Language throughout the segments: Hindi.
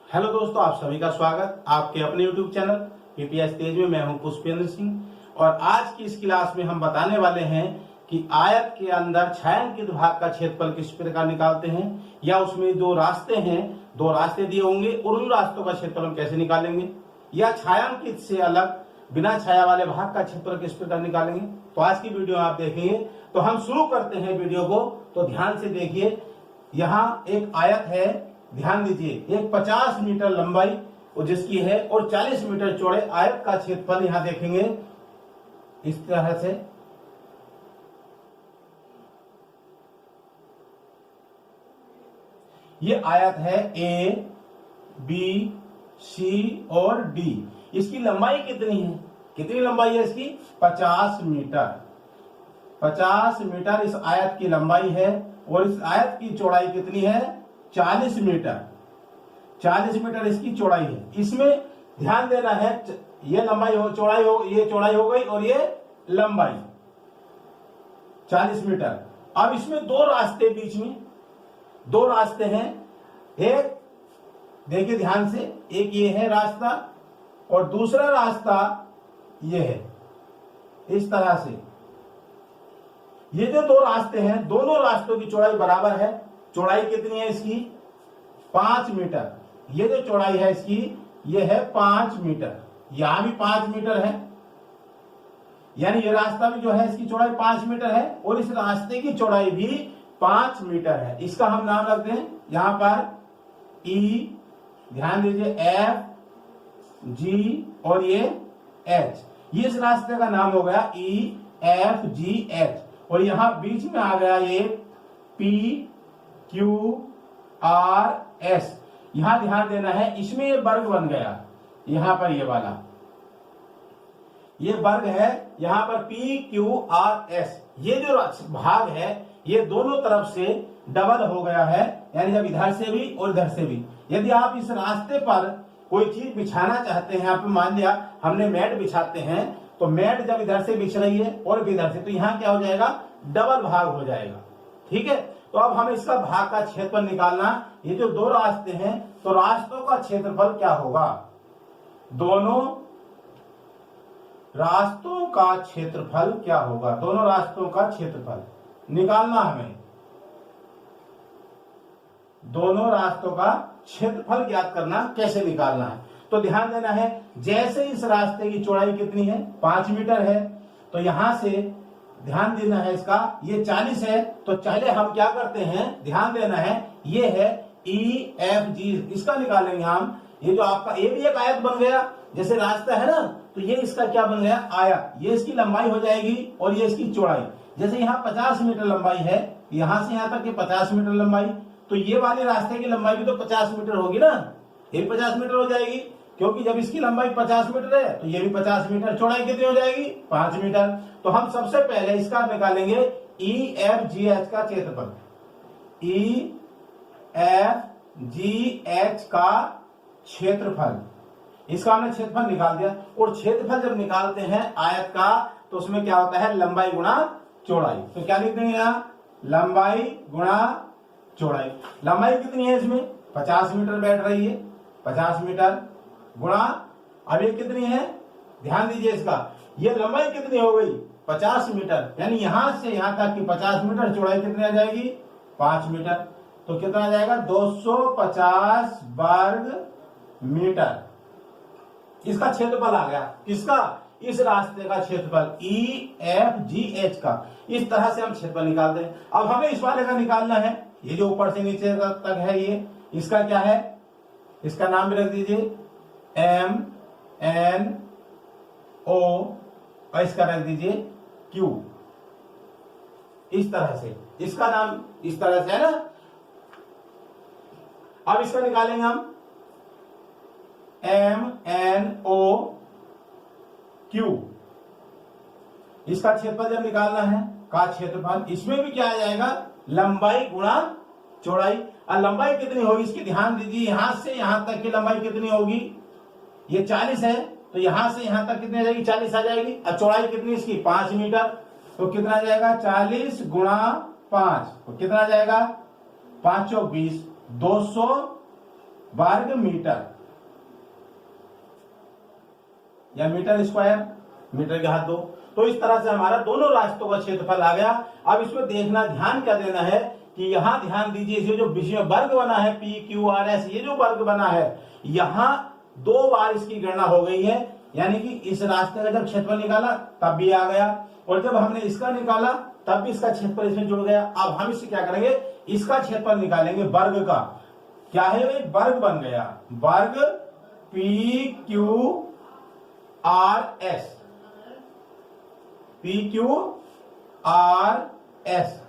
हेलो दोस्तों, आप सभी का स्वागत आपके अपने YouTube चैनल पीपीएस तेज में। मैं हूं पुष्पेंद्र सिंह और आज की इस क्लास में हम बताने वाले हैं कि आयत के अंदर छायांकित भाग का क्षेत्रफल किस प्रकार निकालते हैं, या उसमें दो रास्ते दिए होंगे और उन रास्तों का क्षेत्रफल हम कैसे निकालेंगे, या छायांकित से अलग बिना छाया वाले भाग का क्षेत्रफल किस प्रकार निकालेंगे। तो आज की वीडियो आप देखेंगे। तो हम शुरू करते हैं वीडियो को। तो ध्यान से देखिए, यहाँ एक आयत है, ध्यान दीजिए। एक 50 मीटर लंबाई और जिसकी है और 40 मीटर चौड़े आयत का क्षेत्रफल यहां देखेंगे इस तरह से। ये आयत है ए, बी, सी और डी। इसकी लंबाई कितनी है? कितनी लंबाई है इसकी? 50 मीटर। 50 मीटर इस आयत की लंबाई है और इस आयत की चौड़ाई कितनी है? 40 मीटर। 40 मीटर इसकी चौड़ाई है। इसमें ध्यान देना है, ये लंबाई हो, चौड़ाई हो, ये चौड़ाई हो गई और ये लंबाई 40 मीटर। अब इसमें दो रास्ते, बीच में दो रास्ते हैं। एक देखिए ध्यान से, एक ये है रास्ता और दूसरा रास्ता ये है, इस तरह से। ये जो दो रास्ते हैं, दोनों रास्तों की चौड़ाई बराबर है। चौड़ाई कितनी है इसकी? 5 मीटर। ये जो चौड़ाई है इसकी, ये है 5 मीटर। यहां भी 5 मीटर है, यानी ये रास्ता भी जो है इसकी चौड़ाई 5 मीटर है और इस रास्ते की चौड़ाई भी 5 मीटर है। इसका हम नाम रखते हैं यहां पर ई, ध्यान दीजिए, एफ, जी और ये एच। ये इस रास्ते का नाम हो गया ई, एफ, जी, एच। और यहां बीच में आ गया ये पी, क्यू, आर, एस। यहां ध्यान देना है, इसमें ये वर्ग बन गया। यहां पर ये वाला ये वर्ग है, यहां पर पी, क्यू, आर, एस। ये जो भाग है ये दोनों तरफ से डबल हो गया है, यानी जब इधर से भी और इधर से भी। यदि आप इस रास्ते पर कोई चीज बिछाना चाहते हैं, आप मान लिया हमने मैट बिछाते हैं, तो मैट जब इधर से बिछ रही है और इधर से, तो यहां क्या हो जाएगा? डबल भाग हो जाएगा। ठीक है। तो अब हमें इसका भाग का क्षेत्रफल निकालना। ये जो दो रास्ते हैं, तो रास्तों का क्षेत्रफल क्या होगा? दोनों रास्तों का क्षेत्रफल क्या होगा? दोनों रास्तों का क्षेत्रफल निकालना हमें। दोनों रास्तों का क्षेत्रफल ज्ञात करना, कैसे निकालना है? तो ध्यान देना है, जैसे इस रास्ते की चौड़ाई कितनी है? 5 मीटर है। तो यहां से ध्यान देना है, इसका ये 40 है। तो चले हम क्या करते हैं, ध्यान देना है, ये है ई, एफ, जी। इसका निकालेंगे हम। ये जो आपका ए भी एक आयत बन गया, जैसे रास्ता है ना, तो ये इसका क्या बन गया? आयत। ये इसकी लंबाई हो जाएगी और ये इसकी चौड़ाई। जैसे यहाँ 50 मीटर लंबाई है, यहां से यहां तक ये 50 मीटर लंबाई, तो ये वाले रास्ते की लंबाई भी तो 50 मीटर होगी ना, ये भी 50 मीटर हो जाएगी, क्योंकि जब इसकी लंबाई 50 मीटर है तो ये भी 50 मीटर। चौड़ाई कितनी हो जाएगी? 5 मीटर। तो हम सबसे पहले इसका निकालेंगे ई, एफ, जी, एच का क्षेत्रफल। ई, एफ, जी, एच का क्षेत्रफल, इसका हमने क्षेत्रफल निकाल दिया। और क्षेत्रफल जब निकालते हैं आयत का, तो उसमें क्या होता है? लंबाई गुणा चौड़ाई। तो क्या लिखते हैं? लंबाई गुणा चौड़ाई। लंबाई कितनी है इसमें? 50 मीटर बैठ रही है। 50 मीटर गुणा, अब ये कितनी है? ध्यान दीजिए, इसका ये लंबाई कितनी हो गई? 50 मीटर। यानी यहां से यहां तक की 50 मीटर, चौड़ाई कितनी आ जाएगी? 5 मीटर। तो कितना आ जाएगा? 250 वर्ग मीटर। इसका क्षेत्रफल आ गया। किसका? इस रास्ते का क्षेत्रफल, ई, एफ, जी, एच का। इस तरह से हम क्षेत्रफल निकालते हैं। अब हमें इस वाले का निकालना है। ये जो ऊपर से नीचे तक है, ये इसका क्या है? इसका नाम भी रख दीजिए एम, एन, ओ और इसका रख दीजिए क्यू। इस तरह से इसका नाम इस तरह से है ना। अब इसका निकालेंगे हम एम, एन, ओ, क्यू। इसका क्षेत्रफल जब निकालना है का क्षेत्रफल, इसमें भी क्या आ जाएगा? लंबाई गुणा चौड़ाई। और लंबाई कितनी होगी इसकी? ध्यान दीजिए, यहां से यहां तक की लंबाई कितनी होगी? ये 40 है, तो यहां से यहां तक कितनी आ जाएगी? 40 आ जाएगी। और चौड़ाई कितनी इसकी? 5 मीटर। तो कितना आ जाएगा? 40 गुणा 5, तो कितना आ जाएगा? 5 चौक 20, 200 वर्ग मीटर या मीटर स्क्वायर, मीटर के हाथ दो। तो इस तरह से हमारा दोनों रास्तों का क्षेत्रफल आ गया। अब इसमें देखना, ध्यान क्या देना है कि यहाँ ध्यान दीजिए, इसे जो बीच में वर्ग बना है पी क्यू आर एस, ये जो वर्ग बना है यहाँ 2 बार इसकी गणना हो गई है, यानी कि इस रास्ते का जब क्षेत्रफल निकाला तब भी आ गया, और जब हमने इसका निकाला तब भी इसका क्षेत्रफल इसमें जुड़ गया। अब हम इससे क्या करेंगे, इसका क्षेत्रफल निकालेंगे वर्ग का। क्या है भाई, वर्ग बन गया, वर्ग P Q R S, P Q R S,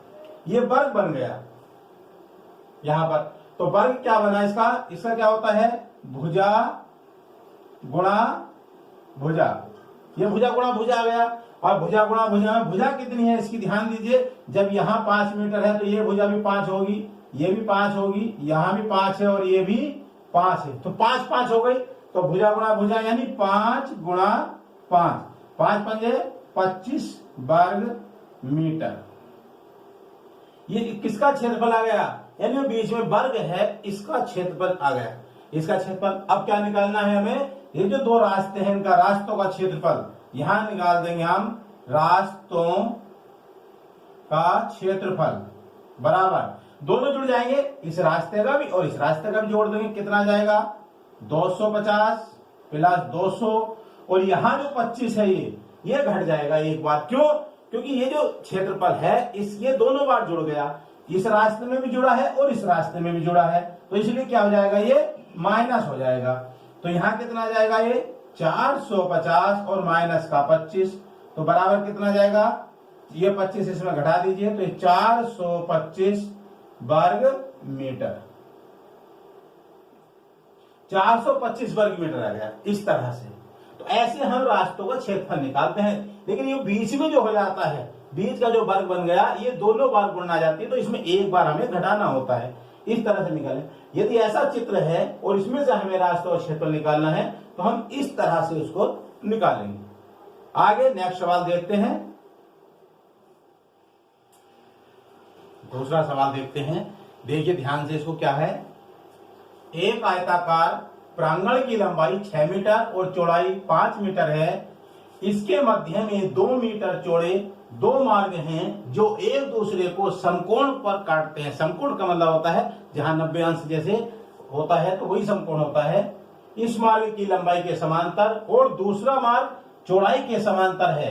ये वर्ग बन गया यहां पर। तो वर्ग क्या बना इसका क्या होता है, भुजा गुणा भुजा, ये भुजा गुणा भुजा आ गया। और भुजा गुणा भुजा में भुजा कितनी है इसकी ध्यान दीजिए, जब यहाँ 5 मीटर है तो ये भुजा भी 5 होगी, ये भी 5 होगी, यहां भी 5 है और ये भी 5 है, तो 5 5 हो गई। तो भुजा गुणा भुजा यानी 5 गुणा 5, 5 पंजे 25 वर्ग मीटर। ये किसका क्षेत्रफल आ गया, यानी बीच में वर्ग है, इसका क्षेत्रफल आ गया, इसका क्षेत्रफल। अब क्या निकालना है हमें, ये जो 2 रास्ते हैं इनका रास्तों का क्षेत्रफल यहां निकाल देंगे हम, रास्तों का क्षेत्रफल बराबर दोनों जुड़ जाएंगे, इस रास्ते का भी और इस रास्ते का भी जोड़ देंगे, कितना जाएगा 250 प्लस 200, और यहां जो 25 है ये घट जाएगा एक बार। क्यों, क्योंकि ये जो क्षेत्रफल है ये दोनों बार जुड़ गया, इस रास्ते में भी जुड़ा है और इस रास्ते में भी जुड़ा है, तो इसलिए क्या हो जाएगा, ये माइनस हो जाएगा। तो यहां कितना जाएगा, ये 450 और माइनस का 25, तो बराबर कितना जाएगा, ये 25 इसमें घटा दीजिए, तो ये 425 वर्ग मीटर, 425 वर्ग मीटर आ गया इस तरह से। तो ऐसे हम रास्तों का क्षेत्रफल निकालते हैं, लेकिन ये बीच में जो हो जाता है, बीच का जो वर्ग बन गया, ये दोनों बार गुणना जाती है, तो इसमें एक बार हमें घटाना होता है, इस तरह से निकालें। यदि ऐसा चित्र है और इसमें से हमें रास्तों का क्षेत्रफल निकालना है तो हम इस तरह से उसको निकालेंगे। आगे नेक्स्ट सवाल देखते हैं, दूसरा सवाल देखते हैं, देखिए ध्यान से इसको क्या है। एक आयताकार प्रांगण की लंबाई 6 मीटर और चौड़ाई 5 मीटर है, इसके मध्य में 2 मीटर चौड़े 2 मार्ग हैं जो एक दूसरे को समकोण पर काटते हैं। समकोण का मतलब होता है जहां 90 अंश जैसे होता है तो वही समकोण होता है। इस मार्ग की लंबाई के समांतर और दूसरा मार्ग चौड़ाई के समांतर है।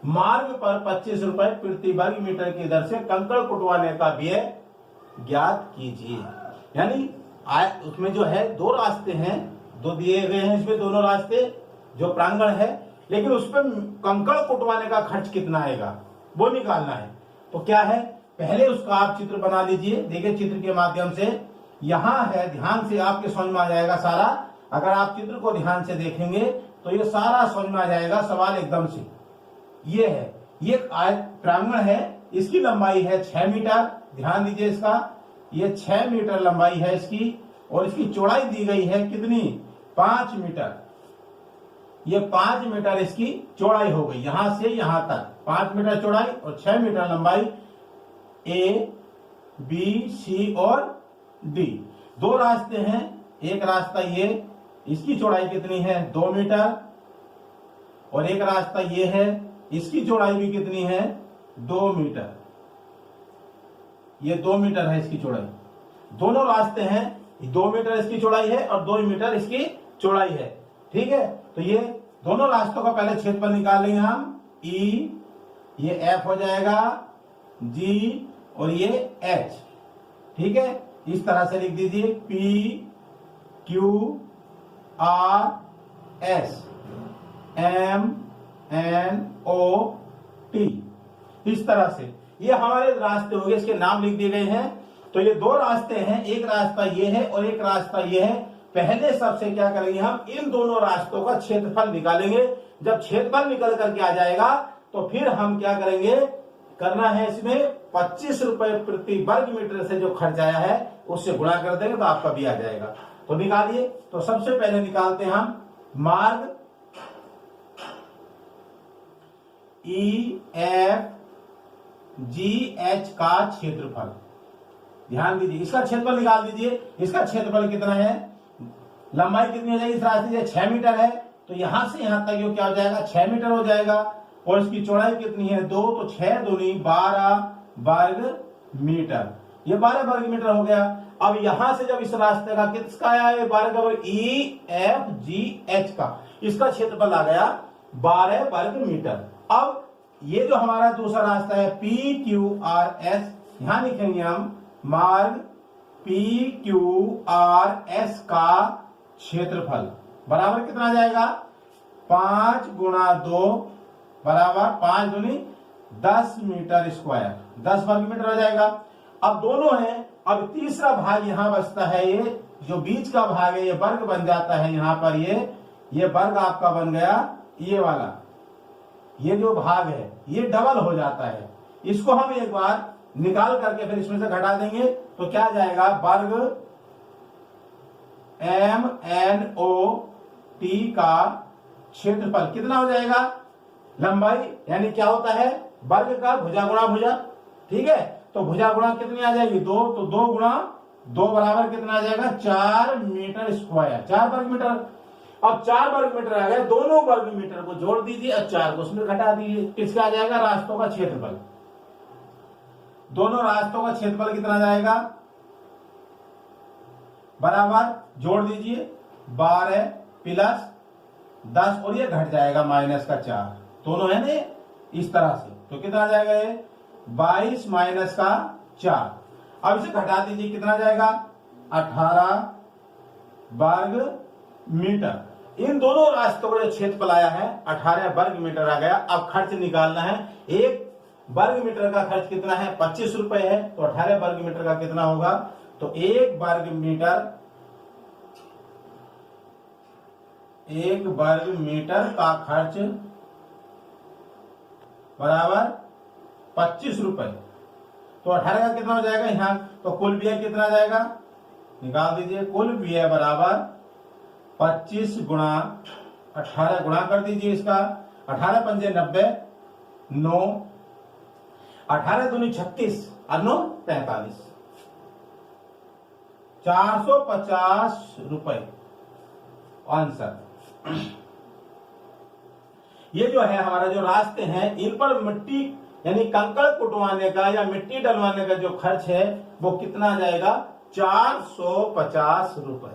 मार्ग पर 25 रुपए प्रति वर्ग मीटर की दर से कंकड़ कुटवाने का व्यय ज्ञात कीजिए। यानी उसमें जो है 2 रास्ते हैं, 2 दिए गए हैं इसमें, दोनों रास्ते जो प्रांगण है, लेकिन उस पर कंकड़ कुटवाने का खर्च कितना आएगा वो निकालना है। तो क्या है, पहले उसका आप चित्र बना लीजिए। देखिए चित्र के माध्यम से यहां है, ध्यान से आपके समझ में आ जाएगा सारा। अगर आप चित्र को ध्यान से देखेंगे तो ये सारा समझ में आ जाएगा सवाल एकदम से। ये है, ये प्रांगण है, इसकी लंबाई है 6 मीटर, ध्यान दीजिए इसका, ये 6 मीटर लंबाई है इसकी, और इसकी चौड़ाई दी गई है कितनी, 5 मीटर। ये 5 मीटर इसकी चौड़ाई हो गई, यहां से यहां तक 5 मीटर चौड़ाई और 6 मीटर लंबाई। ए बी सी और डी 2 रास्ते हैं, एक रास्ता ये, इसकी चौड़ाई कितनी है 2 मीटर, और एक रास्ता ये है, इसकी चौड़ाई भी कितनी है 2 मीटर, ये 2 मीटर है इसकी चौड़ाई। दोनों रास्ते हैं, 2 मीटर इसकी चौड़ाई है और 2 मीटर इसकी चौड़ाई है, ठीक है। तो ये दोनों रास्तों का पहले क्षेत्रफल निकाल लेंगे हम। ई, ये एफ हो जाएगा, जी और ये एच, ठीक है। इस तरह से लिख दीजिए, P Q R S M N O T, इस तरह से ये हमारे रास्ते हो गए, इसके नाम लिख दिए गए हैं। तो ये 2 रास्ते हैं, एक रास्ता ये है और एक रास्ता ये है। पहले सबसे क्या करेंगे, हम इन दोनों रास्तों का क्षेत्रफल निकालेंगे। जब क्षेत्रफल निकल करके आ जाएगा तो फिर हम क्या करेंगे, करना है इसमें 25 रुपए प्रति वर्ग मीटर से जो खर्च आया है उससे गुणा कर देंगे तो आपका भी आ जाएगा। तो निकालिए। तो सबसे पहले निकालते हैं हम मार्ग ई एफ जी एच का क्षेत्रफल। ध्यान दीजिए, इसका क्षेत्रफल निकाल दीजिए। इसका क्षेत्रफल कितना है लंबाई कितनी हो जाएगी इस रास्ते से 6 मीटर है, तो यहां से यहां तक ये क्या हो जाएगा 6 मीटर हो जाएगा। और इसकी चौड़ाई कितनी है 2, तो 6 दूनी 12 वर्ग मीटर, ये 12 वर्ग मीटर हो गया। अब यहां से जब इस रास्ते का किसका आया है 12 का वर्ग EFGH का, इसका क्षेत्रफल आ गया 12 वर्ग मीटर। अब ये जो हमारा दूसरा रास्ता है PQRS, यहां लिखेंगे हम मार्ग PQRS का क्षेत्रफल बराबर कितना आ जाएगा 5 गुणा 2 बराबर 5 दूनी 10 मीटर स्क्वायर, 10 वर्ग मीटर हो जाएगा। अब दोनों है, अब तीसरा भाग यहां बचता है, ये जो बीच का भाग है ये वर्ग बन जाता है, यहां पर ये वर्ग आपका बन गया, ये वाला ये जो भाग है ये डबल हो जाता है। इसको हम एक बार निकाल करके फिर इसमें से घटा देंगे, तो क्या जाएगा वर्ग MNOT का क्षेत्रफल कितना हो जाएगा, लंबाई यानी क्या होता है वर्ग का भुजा गुणा भुजा, ठीक है, तो भुजा गुणा कितनी आ जाएगी 2, तो 2 गुणा 2 बराबर कितना आ जाएगा 4 मीटर स्क्वायर, 4 वर्ग मीटर। अब 4 वर्ग मीटर आ गए, दोनों वर्ग मीटर को जोड़ दीजिए और 4 को उसमें घटा दीजिए, किसका आ जाएगा रास्तों का क्षेत्रफल। दोनों रास्तों का क्षेत्रफल कितना जाएगा बराबर जोड़ दीजिए 12 प्लस 10 और ये घट जाएगा माइनस का 4, दोनों है ना इस तरह से, तो कितना आ जाएगा ये 22 माइनस का 4। अब इसे घटा दीजिए कितना जाएगा 18 वर्ग मीटर। इन दोनों रास्तों का जो क्षेत्रफल आया है 18 वर्ग मीटर आ गया। अब खर्च निकालना है, एक वर्ग मीटर का खर्च कितना है 25 रुपए है, तो 18 वर्ग मीटर का कितना होगा, तो एक वर्ग मीटर का खर्च बराबर 25 रुपए, तो 18 का कितना हो जाएगा यहां, तो कुल व्यय कितना जाएगा निकाल दीजिए, कुल व्यय बराबर 25 गुणा 18 गुणा कर दीजिए इसका, 18 पंजे 90, 9 18 दूनी 36 और 9 43, 450 रुपए आंसर। ये जो है हमारा जो रास्ते हैं इन पर मिट्टी यानी कंकड़ कुटवाने का या मिट्टी डलवाने का जो खर्च है वो कितना आ जाएगा 450 रुपए।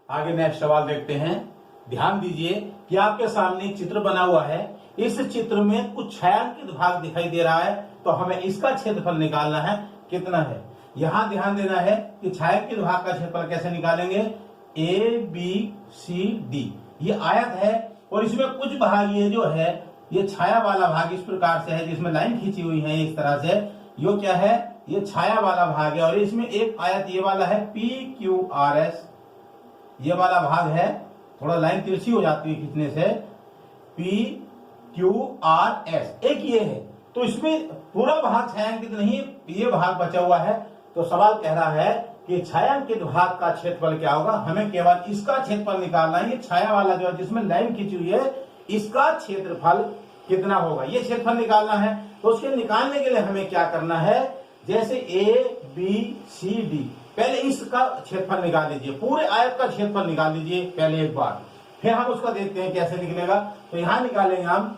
आगे नेक्स्ट सवाल देखते हैं। ध्यान दीजिए कि आपके सामने एक चित्र बना हुआ है, इस चित्र में कुछ छायांकित भाग दिखाई दे रहा है, तो हमें इसका क्षेत्रफल निकालना है कितना है। यहां ध्यान देना है कि छायांकित भाग का क्षेत्रफल कैसे निकालेंगे, ABCD ये आयत है और इसमें कुछ भाग ये जो है ये छाया वाला भाग इस प्रकार से है जिसमें लाइन खींची हुई है इस तरह से, यो क्या है ये छाया वाला भाग है, और इसमें एक आयत ये वाला है PQRS, ये वाला भाग है, थोड़ा लाइन तिरछी हो जाती है खींचने से, PQRS एक ये है, तो इसमें पूरा भाग छायांकित नहीं, ये भाग बचा हुआ है। तो सवाल कह रहा है कि छायांकित भाग का क्षेत्रफल क्या होगा, हमें केवल इसका क्षेत्रफल निकालना है। ये छाया वाला जो है जिसमें लाइन खींची हुई है इसका क्षेत्रफल कितना होगा ये क्षेत्रफल निकालना है। तो उसके निकालने के लिए हमें क्या करना है, जैसे ABCD पहले इसका क्षेत्रफल निकाल लीजिए, पूरे आयत का क्षेत्रफल निकाल लीजिए पहले एक बार, फिर हम उसका देखते हैं कैसे निकलेगा। तो यहां निकालेंगे हम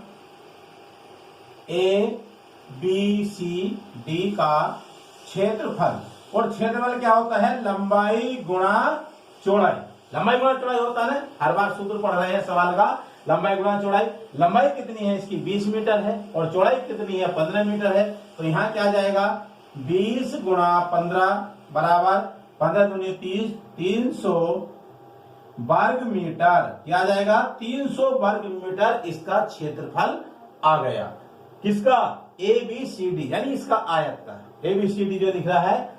ABCD का क्षेत्रफल, और क्षेत्रफल क्या होता है लंबाई गुणा चौड़ाई, लंबाई गुणा चौड़ाई होता है ना, हर बार सूत्र पढ़ रहे हैं सवाल का, लंबाई गुणा चौड़ाई। लंबाई कितनी है इसकी 20 मीटर है और चौड़ाई कितनी है 15 मीटर है, तो यहाँ क्या जाएगा 20 गुणा 15 बराबर 15 दूनी 30, 300 वर्ग मीटर, क्या जाएगा 300 वर्ग मीटर इसका क्षेत्रफल आ गया। किसका ABCD यानी इसका आयत का, ABCD जो दिख रहा है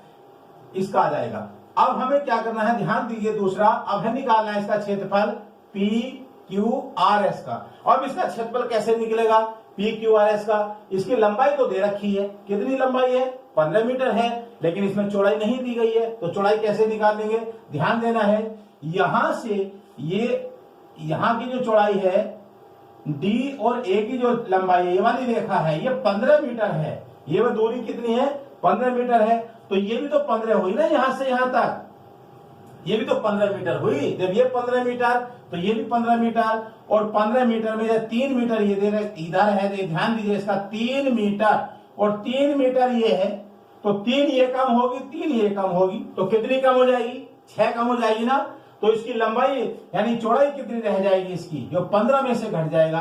इसका आ जाएगा। अब हमें क्या करना है ध्यान दीजिए, दूसरा अब हमें निकालना है इसका क्षेत्रफल PQRS का। अब इसका क्षेत्रफल कैसे निकलेगा PQRS का, इसकी लंबाई तो दे रखी है, कितनी लंबाई है 15 मीटर है, लेकिन इसमें चौड़ाई नहीं दी गई है, तो चौड़ाई कैसे निकाल लेंगे, ध्यान देना है यहां से ये यहां की जो चौड़ाई है D और A की जो लंबाई है ये वाली रेखा है ये 15 मीटर है, ये दूरी कितनी है 15 मीटर है, तो ये भी तो 15 हुई ना यहां से यहां तक, ये भी तो 15 मीटर हुई। जब ये 15 मीटर तो ये भी 15 मीटर, और 15 मीटर में 3 मीटर ये दे रहे इधर है, तो ध्यान दीजिए इसका 3 मीटर और 3 मीटर ये है, तो 3 ये कम होगी, 3 ये कम होगी, तो कितनी कम हो जाएगी? 6 कम हो जाएगी ना। तो इसकी लंबाई यानी चौड़ाई कितनी रह जाएगी इसकी? जो 15 में से घट जाएगा।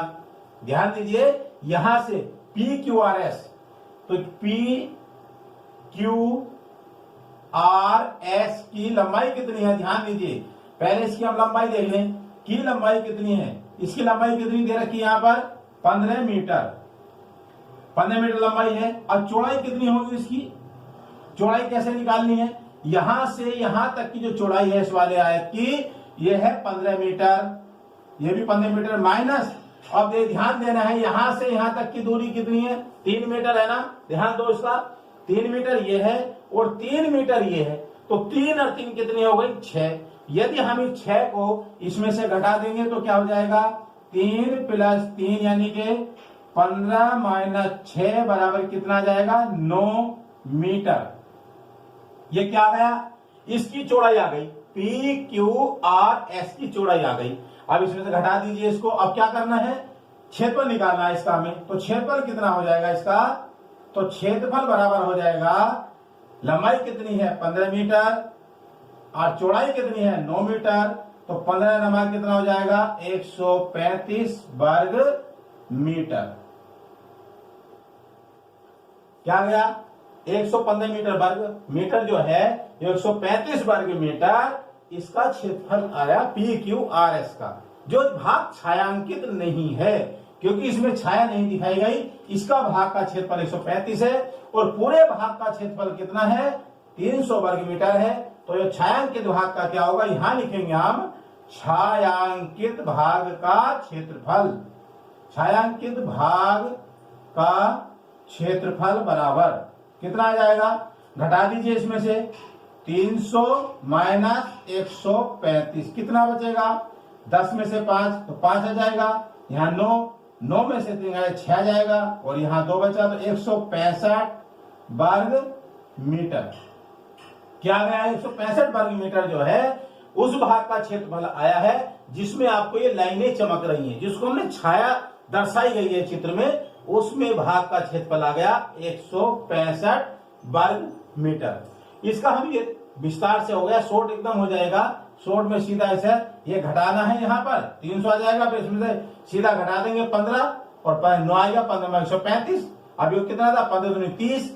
ध्यान दीजिए यहां से PQRS, तो PQRS की लंबाई कितनी है? ध्यान दीजिए पहले इसकी हम लंबाई देख लें की लंबाई कितनी है। इसकी लंबाई कितनी दे रखी है यहाँ पर? 15 मीटर। 15 मीटर लंबाई है। और चौड़ाई कितनी होगी इसकी? चौड़ाई कैसे निकालनी है? यहां से यहां तक की जो चौड़ाई है इस वाले आयत की, ये है 15 मीटर, ये भी 15 मीटर माइनस, अब ध्यान देना है यहां से यहां तक की दूरी कितनी है? 3 मीटर है ना। ध्यान दो इसका, 3 मीटर ये है और 3 मीटर ये है, तो 3 और 3 कितनी हो गई? 6। यदि हम इस 6 को इसमें से घटा देंगे तो क्या हो जाएगा? 3 प्लस 3 यानी कि 15 माइनस 6 बराबर कितना आ जाएगा? 9 मीटर। ये क्या आ गया? इसकी चौड़ाई आ गई, PQRS की चौड़ाई आ गई। अब इसमें से घटा दीजिए इसको। अब क्या करना है? क्षेत्रफल निकालना है इसका हमें। तो क्षेत्रफल कितना हो जाएगा इसका? तो क्षेत्रफल बराबर हो जाएगा, लंबाई कितनी है? 15 मीटर और चौड़ाई कितनी है? 9 मीटर। तो 15 नंबर कितना हो जाएगा? 135 वर्ग मीटर। क्या गया? 115 मीटर वर्ग मीटर जो है 135 वर्ग मीटर, इसका क्षेत्रफल आया PQRS का। जो भाग छायांकित नहीं है, क्योंकि इसमें छाया नहीं दिखाई गई, इसका भाग का क्षेत्रफल 135 है और पूरे भाग का क्षेत्रफल कितना है? 300 वर्ग मीटर है। तो ये छायांकित भाग का क्या होगा? यहां लिखेंगे हम छायांकित भाग का क्षेत्रफल। छायांकित भाग का क्षेत्रफल बराबर कितना आ जाएगा? घटा दीजिए इसमें से 300 माइनस 135 कितना बचेगा? 10 में से 5 तो 5 आ जाएगा, यहाँ 9 में से 3 6 आ जाएगा और यहाँ 2 बचा, तो 165 वर्ग मीटर। क्या गया? 165 वर्ग मीटर जो है उस भाग का क्षेत्रफल आया है जिसमें आपको ये लाइनें चमक रही हैं, जिसको हमने छाया दर्शाई गई है चित्र में, उसमें भाग का क्षेत्रफल आ गया 165 वर्ग मीटर। इसका हम ये विस्तार से हो गया, शॉर्ट एकदम हो जाएगा। शॉर्ट में सीधा ऐसे ये घटाना है, यहाँ पर 300 आ जाएगा, फिर इसमें से सीधा घटा देंगे 15 और 9 आएगा, 15 में 135। अब ये कितना था? 15 दूनी 30,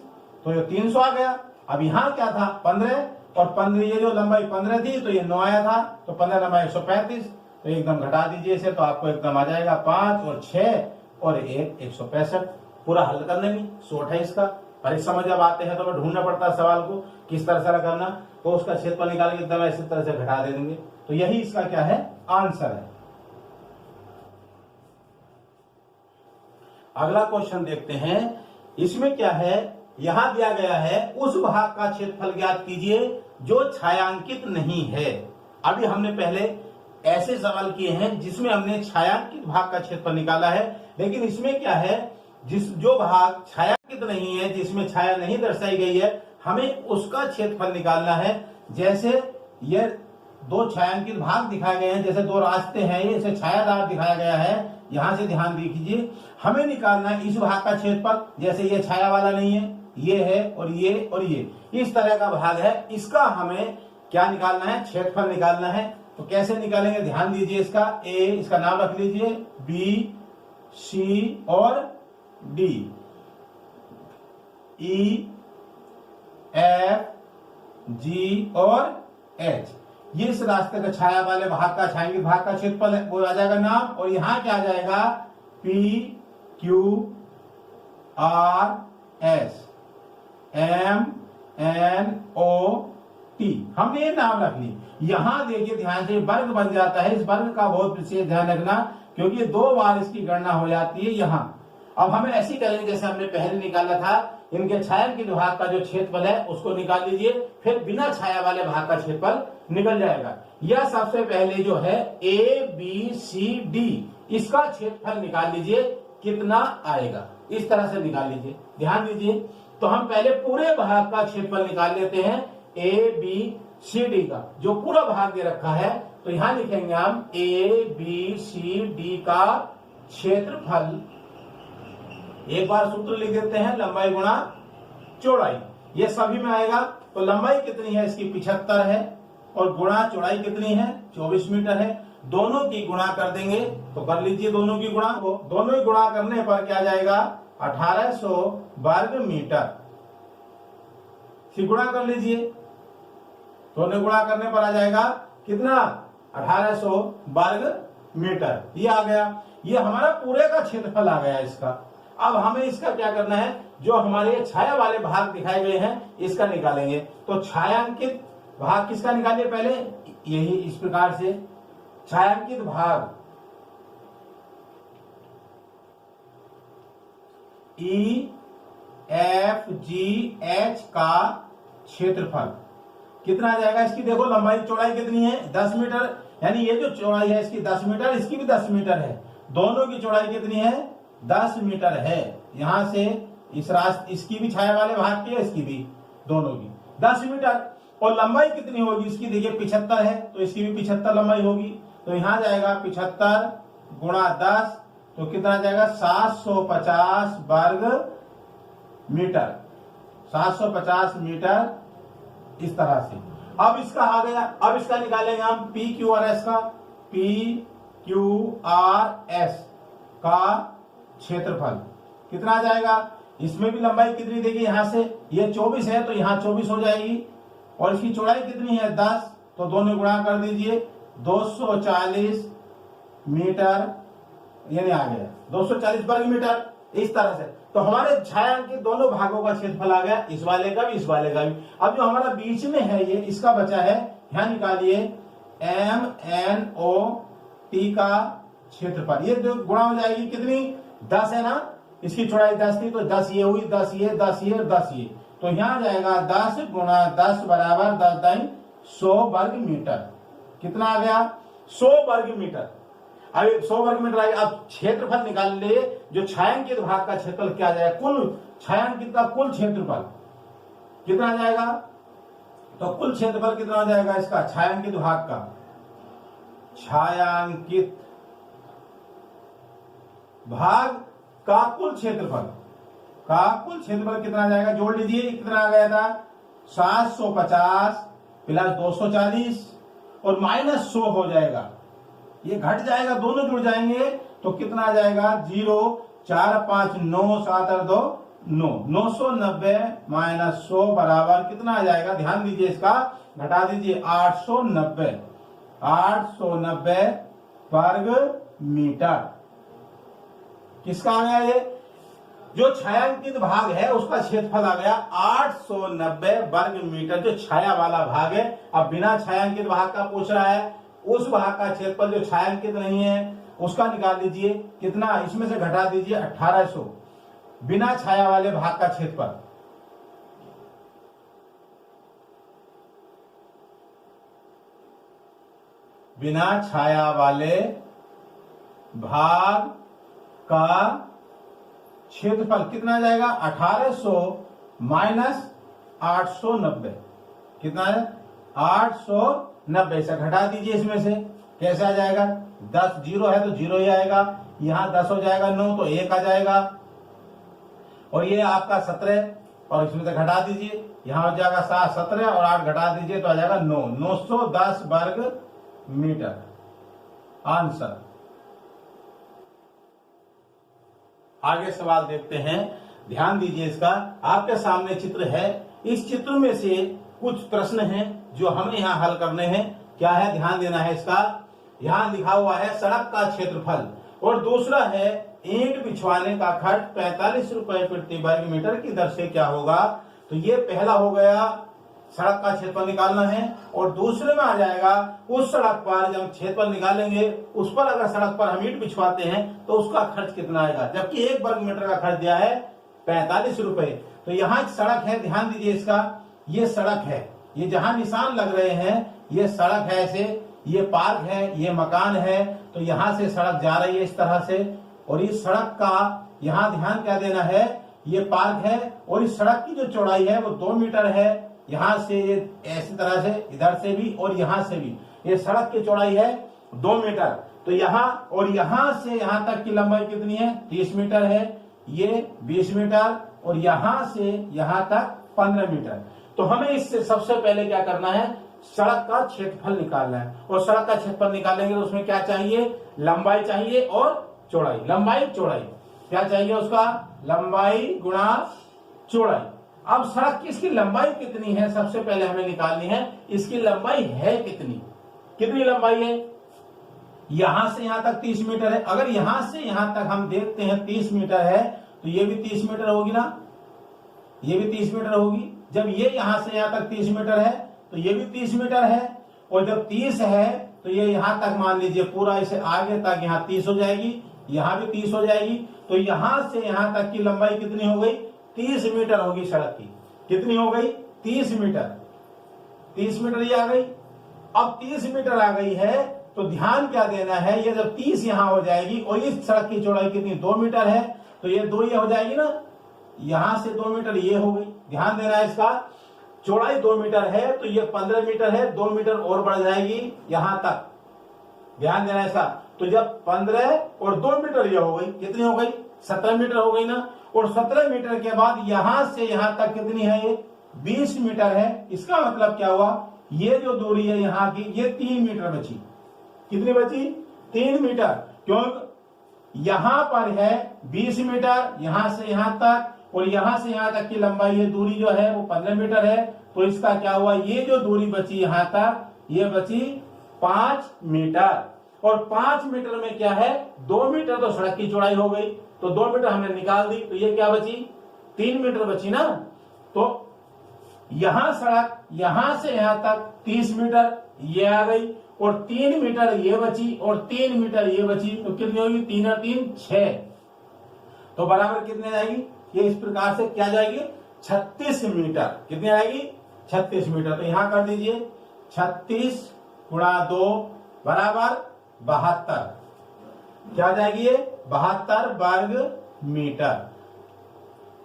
तो ये 300 आ गया। अब यहाँ क्या था? 15 और 15, ये जो लंबाई 15 थी तो ये 9 आया था, तो 15 लंबाई 135, तो एकदम घटा दीजिए इसे, तो आपको एकदम आ जाएगा 5 और 6 और 1 165। पूरा हल करने में शॉर्ट है इसका। परीक्षा में जब आते हैं तो हमें ढूंढना पड़ता है सवाल को किस तरह से करना, तो उसका क्षेत्रफल निकाल के एकदम ऐसी तरह से घटा दे देंगे। तो यही इसका क्या है? आंसर है। अगला क्वेश्चन देखते हैं। इसमें क्या है? यहां दिया गया है उस भाग का क्षेत्रफल ज्ञात कीजिए जो छायांकित नहीं है। अभी हमने पहले ऐसे सवाल किए हैं जिसमें हमने छायांकित भाग का क्षेत्रफल निकाला है, लेकिन इसमें क्या है? जो भाग छायांकित नहीं है, जिसमें छाया नहीं दर्शाई गई है, हमें उसका क्षेत्रफल निकालना है। जैसे ये 2 छायांकित भाग दिखाए गए हैं, जैसे 2 रास्ते हैं, ये इसे छायादार दिखाया गया है। यहां से ध्यान दीजिए, हमें निकालना है इस भाग का क्षेत्रफल। जैसे ये छाया वाला नहीं है, ये है और ये इस तरह का भाग है, इसका हमें क्या निकालना है? क्षेत्रफल निकालना है। तो कैसे निकालेंगे? ध्यान दीजिए, इसका ए, इसका नाम रख लीजिए, बी, सी और डी, ई, एफ, जी और एच। ये इस रास्ते का छाया वाले भाग का, छायांकित भाग का क्षेत्रफल है, वो आ जाएगा नाम। और यहां क्या आ जाएगा? P, Q, R, S, M, N, O, T. हमने ये नाम रख ली। यहां देखिए ध्यान से, वर्ग बन जाता है। इस वर्ग का बहुत विशेष ध्यान रखना, क्योंकि ये 2 बार इसकी गणना हो जाती है यहां। अब हमें ऐसी करेंगे जैसे हमने पहले निकाला था। इनके छायांकित भाग का जो क्षेत्रफल है उसको निकाल लीजिए, फिर बिना छाया वाले भाग का क्षेत्रफल निकल जाएगा। यह सबसे पहले जो है ए, बी, सी, डी, इसका क्षेत्रफल निकाल लीजिए, कितना आएगा? इस तरह से निकाल लीजिए। ध्यान दीजिए, तो हम पहले पूरे भाग का क्षेत्रफल निकाल लेते हैं, ए, बी, सी डी का जो पूरा भाग दे रखा है, तो यहां लिखेंगे हम ए बी सी डी का क्षेत्रफल। एक बार सूत्र लिख देते हैं, लंबाई गुणा चौड़ाई, ये सभी में आएगा। तो लंबाई कितनी है इसकी 75 है और गुणा चौड़ाई कितनी है 24 मीटर है। दोनों की गुणा कर देंगे तो कर लीजिए दोनों की गुणा को, दोनों ही गुणा करने पर क्या जाएगा 1800 वर्ग मीटर। गुणा कर लीजिए, दोनों गुणा करने पर आ जाएगा कितना 1800 वर्ग मीटर। ये आ गया, ये हमारा पूरे का क्षेत्रफल आ गया इसका। अब हमें इसका क्या करना है, जो हमारे छाया वाले भाग दिखाए गए हैं इसका निकालेंगे। तो छायांकित भाग किसका निकालिए पहले, यही इस प्रकार से छायांकित भाग ई एफ जी एच का क्षेत्रफल कितना आ जाएगा। इसकी देखो लंबाई चौड़ाई कितनी है 10 मीटर, यानी ये जो चौड़ाई है इसकी 10 मीटर, इसकी भी 10 मीटर है। दोनों की चौड़ाई कितनी है 10 मीटर है। यहां से इस रास्ते, इसकी भी छाया वाले भाग की है, इसकी भी, दोनों की 10 मीटर। और लंबाई कितनी होगी इसकी, देखिए 75 है तो इसकी भी 75 लंबाई होगी। तो यहां जाएगा 75 गुणा 10, तो कितना जाएगा 750 वर्ग मीटर, 750 मीटर इस तरह से। अब इसका आ गया, अब इसका निकालेंगे हम पी क्यू आर एस का, पी क्यू आर एस का क्षेत्रफल कितना आ जाएगा। इसमें भी लंबाई कितनी देखिए, यहां से ये 24 है तो यहां 24 हो जाएगी, और इसकी चौड़ाई कितनी है 10, तो दोनों गुणा कर दीजिए 240 मीटर, यानी आ गया 240 वर्ग मीटर इस तरह से। तो हमारे छायांकित दोनों भागों का क्षेत्रफल आ गया, इस वाले का भी इस वाले का भी। अब जो हमारा बीच में है ये इसका बचा है, यहां निकालिए एम एन ओ टी का क्षेत्रफल। ये जो गुणा हो जाएगी कितनी 10 है ना, इसकी चौड़ाई 10 थी तो 10 ये हुई, 10 ये, 10 ये और 10 ये, तो यहां जाएगा 10 गुणा 10 बराबर 10 दाई 100 वर्ग मीटर। कितना आ गया 100 वर्ग मीटर। अब 100 वर्ग मीटर आ गया। अब क्षेत्रफल निकाल लिए, जो छायांकित भाग का क्षेत्रफल क्या जाएगा, कुल छायांकित का कुल क्षेत्रफल कितना आ जाएगा। तो कुल क्षेत्रफल कितना हो जाएगा इसका, छायांकित भाग का, छायांकित भाग का कुल क्षेत्रफल, का कुल क्षेत्रफल कितना आ जाएगा, जोड़ लीजिए कितना आ गया था 750 प्लस 240 और माइनस 100 हो जाएगा, ये घट जाएगा, दोनों जुड़ जाएंगे तो कितना आ जाएगा 0 4 5 9 7 और 2 9, 990 माइनस 100 बराबर कितना आ जाएगा, ध्यान दीजिए इसका घटा दीजिए 890 वर्ग मीटर। किसका आ गया, ये जो छायांकित भाग है उसका क्षेत्रफल आ गया 890 वर्ग मीटर, जो छाया वाला भाग है। अब बिना छायांकित भाग का पूछ रहा है, उस भाग का क्षेत्रफल जो छायांकित नहीं है उसका निकाल लीजिए, कितना, इसमें से घटा दीजिए 1800 बिना छाया वाले भाग का क्षेत्रफल। बिना छाया वाले भाग का क्षेत्रफल कितना जाएगा 1800 माइनस 890, कितना है 890 से घटा दीजिए, इसमें से कैसे आ जाएगा, 10 जीरो है तो जीरो ही आएगा, यहां 10 हो जाएगा 9 तो 1 आ जाएगा, और ये आपका 17 और इसमें से घटा दीजिए, यहां हो जाएगा 7 17 और 8 घटा दीजिए तो आ जाएगा 9, 910 वर्ग मीटर आंसर। आगे सवाल देखते हैं, ध्यान दीजिए इसका, आपके सामने चित्र है, इस चित्र में से कुछ प्रश्न हैं जो हमें यहाँ हल करने हैं। क्या है, ध्यान देना है इसका। यहाँ लिखा हुआ है सड़क का क्षेत्रफल, और दूसरा है ईंट बिछवाने का खर्च 45 रुपए प्रति वर्ग मीटर की दर से क्या होगा। तो ये पहला हो गया, सड़क का क्षेत्रफल निकालना है, और दूसरे में आ जाएगा उस सड़क पर जब क्षेत्रफल निकालेंगे उस पर अगर सड़क पर हम ईंट बिछवाते हैं तो उसका खर्च कितना आएगा, जबकि 1 वर्ग मीटर का खर्च दिया है 45 रुपए। तो यहाँ एक सड़क है, ध्यान दीजिए इसका, ये सड़क है, ये जहां निशान लग रहे हैं ये सड़क है, ऐसे ये पार्क है, ये मकान है, तो यहां से सड़क जा रही है इस तरह से, और इस सड़क का यहाँ ध्यान क्या देना है, ये पार्क है, और इस सड़क की जो चौड़ाई है वो 2 मीटर है, यहाँ से ऐसी तरह से, इधर से भी और यहाँ से भी, ये सड़क की चौड़ाई है 2 मीटर। तो यहाँ और यहाँ से यहाँ तक की लंबाई कितनी है? 30 मीटर है, ये 20 मीटर और यहाँ से यहाँ तक 15 मीटर। तो हमें इससे सबसे पहले क्या करना है? सड़क का क्षेत्रफल निकालना है। और सड़क का क्षेत्रफल निकालेंगे तो उसमें क्या चाहिए? लंबाई चाहिए और चौड़ाई। लंबाई चौड़ाई क्या चाहिए उसका? लंबाई गुणा चौड़ाई। अब सड़क की इसकी लंबाई कितनी है सबसे पहले हमें निकालनी है। इसकी लंबाई है कितनी? कितनी लंबाई है? यहां से यहां तक 30 मीटर है। अगर यहां से यहां तक हम देखते हैं 30 मीटर है तो ये भी 30 मीटर होगी ना, ये भी 30 मीटर होगी। जब ये यहां से यहां तक 30 मीटर है तो ये भी 30 मीटर है। और जब 30 है तो ये यहां तक मान लीजिए पूरा इसे आगे तक यहाँ 30 हो जाएगी, यहां भी 30 हो जाएगी। तो यहां से यहां तक की लंबाई कितनी हो गई? 30 मीटर होगी सड़क की। कितनी हो गई? 30 मीटर। 30 मीटर ये आ गई। अब 30 मीटर आ गई है तो ध्यान क्या देना है, ये जब 30 यहां हो जाएगी और इस सड़क की चौड़ाई कितनी? 2 मीटर है, तो ये 2 ये हो जाएगी ना, यहां से 2 मीटर ये हो गई। ध्यान देना है, इसका चौड़ाई 2 मीटर है तो ये 15 मीटर है, 2 मीटर और बढ़ जाएगी यहां तक। ध्यान देना है इसका। तो जब 15 और 2 मीटर ये हो गई, कितनी हो गई? 17 मीटर हो गई ना। और 17 मीटर के बाद यहां से यहां तक कितनी है? ये 20 मीटर है। इसका मतलब क्या हुआ? ये जो दूरी है यहाँ की, ये 3 मीटर बची। कितनी बची? 3 मीटर। क्योंकि यहां पर है 20 मीटर यहां से यहां तक, और यहां से यहां तक की लंबाई, ये दूरी जो है वो 15 मीटर है। तो इसका क्या हुआ? ये जो दूरी बची यहां तक, ये बची 5 मीटर। और 5 मीटर में क्या है? 2 मीटर तो सड़क की चौड़ाई हो गई, तो 2 मीटर हमने निकाल दी, तो ये क्या बची? 3 मीटर बची ना। तो यहां सड़क यहां से यहां तक 30 मीटर ये आ गई, और 3 मीटर ये बची, और 3 मीटर ये बची। तो कितनी होगी? 3 और 3 6। तो बराबर कितने जाएगी? ये इस प्रकार से क्या जाएगी? 36 मीटर। कितनी आएगी? 36 मीटर। तो यहां कर दीजिए 36 गुणा 2 बराबर 72। क्या जाएगी? ये 72 वर्ग मीटर।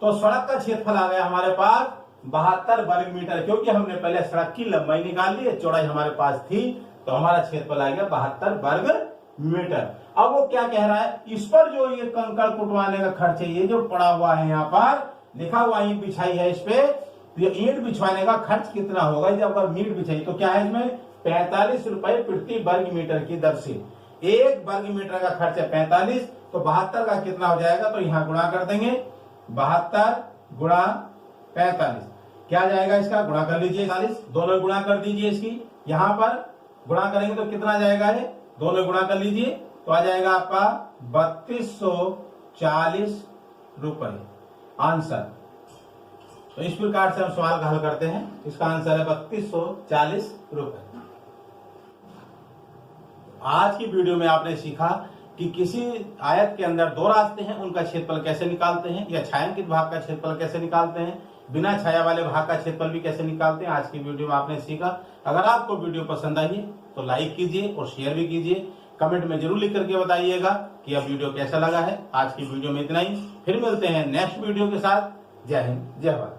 तो सड़क का क्षेत्रफल आ गया हमारे पास 72 वर्ग मीटर। क्योंकि हमने पहले सड़क की लंबाई निकाल ली, चौड़ाई हमारे पास थी, तो हमारा क्षेत्रफल आ गया 72 वर्ग मीटर। अब वो क्या कह रहा है? इस पर जो ये कंकड़ कुटवाने का खर्च है, ये जो पड़ा हुआ है यहाँ पर लिखा हुआ ईंट बिछाई है, इस पे तो ये ईंट बिछवाने का खर्च कितना होगा? जब अगर ईंट बिछाई तो क्या है इसमें? 45 रुपए प्रति वर्ग मीटर की दर से। 1 वर्ग मीटर का खर्च है 45, तो 72 का कितना हो जाएगा? तो यहाँ गुणा कर देंगे, 72 गुणा 45 क्या जाएगा? इसका गुणा कर लीजिए 40, दोनों गुणा कर दीजिए। इसकी यहाँ पर गुणा करेंगे तो कितना जाएगा? ये दोनों गुणा कर लीजिए तो आ जाएगा आपका 3240 रुपए आंसर। तो इस प्रकार से हम सवाल का हल करते हैं। इसका आंसर है 3240 रुपए। आज की वीडियो में आपने सीखा कि किसी आयत के अंदर 2 रास्ते हैं, उनका क्षेत्रफल कैसे निकालते हैं, या छायांकित भाग का क्षेत्रफल कैसे निकालते हैं, बिना छाया वाले भाग का क्षेत्रफल भी कैसे निकालते हैं। आज की वीडियो में आपने सीखा। अगर आपको वीडियो पसंद आई तो लाइक कीजिए और शेयर भी कीजिए। कमेंट में जरूर लिख करके बताइएगा कि अब वीडियो कैसा लगा है। आज की वीडियो में इतना ही, फिर मिलते हैं नेक्स्ट वीडियो के साथ। जय हिंद, जय भारत।